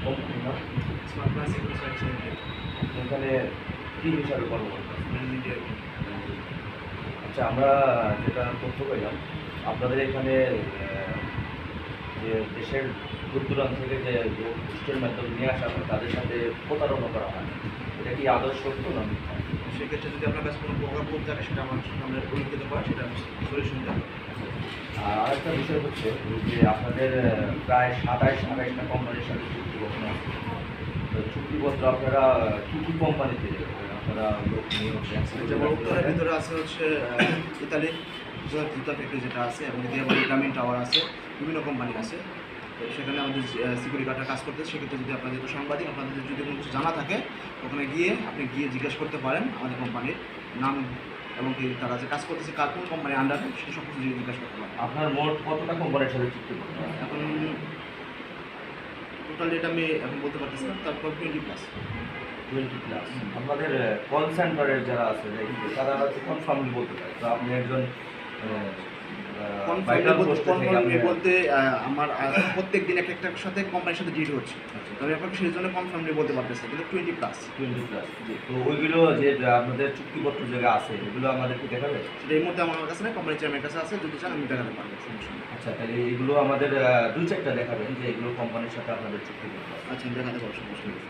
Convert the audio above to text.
Company না? Smart plus এগুলো service এখানে কি হিসাবে কর্মরত আছেন? মিডিয়া। আচ্ছা, আমরা যেটা তথ্য পেলাম, আপনাদের এখানে যে দেশের দূর দূরান্ত থেকে যে পোস্টের মাধ্যমে নিয়ে আসা হয় তাদের সাথে প্রতারণা করা হয়, এটা কি আদৌ সত্য না মিথ্যা? সেক্ষেত্রে যদি আপনার কাছে কোনো প্রোগ্রাম করতে থাকে সেটা আমার সামনে উল্লেখিত করা, সেটা আমি সলিউশন দেবো। আর আরেকটা বিষয় হচ্ছে যে আপনাদের প্রায় 27-28টা কোম্পানির সাথে চুক্তিবদ্ধ আছে। তো চুক্তিপত্র আপনারা কী কী কোম্পানিতে আপনারা লোক নিয়োগ করছেন? যেমন উত্তরের ভিতরে আছে হচ্ছে ইতালি জুতা ফ্যাক্টরি যেটা আছে, এবং দিয়াবাড়ি গ্রামীণ টাওয়ার আছে, বিভিন্ন কোম্পানি আছে। তো সেখানে আমাদের সিকিউরিটি গার্ডরা কাজ করতে, সেক্ষেত্রে যদি আপনাদের যেহেতু সাংবাদিক, আপনাদের যদি কোনো কিছু জানা থাকে ওখানে গিয়ে আপনি জিজ্ঞেস করতে পারেন আমাদের কোম্পানির নাম, এবং কি তারা যে কাজ করতেছে কোন কোম্পানির আন্ডারে সেটা সব কিছু জিজ্ঞেস করতে পারেন। আপনার মোট কতটা কোম্পানির সাথে চুক্তিবদ্ধ? এখন টোটাল রেট আমি এখন বলতে পারতেছি না, তারপর 20+। 20+। আপনাদের কল সেন্টারের যারা আছে তারা হচ্ছে কনফার্মলি বলতে পারে। তো আপনি একজন কনফার্মলি বলতে আমার প্রত্যেক দিন একটার সাথে কোম্পানির সাথে ডিল হচ্ছে, তবে আপনাকে সেই জন্য কনফার্মলি বলতে পারতেছি, কিন্তু 20+। 20+। তো ওইগুলো যে আপনাদের চুক্তিপত্র যেটা আছে এগুলো আমাদেরকে দেখাবে? সেটা এই মুহূর্তে আমার কাছে না, কোম্পানির চেয়ারম্যানের কাছে আছে, যদি চান আমি দেখাতে পারবো, সমস্যা নেই। আচ্ছা, তাহলে এগুলো আমাদের 2-4টা দেখাবেন যে এগুলো কোম্পানির সাথে আপনাদের চুক্তিপত্র আছে। আচ্ছা, আমি দেখাতে পারবো, সমস্যা নেই।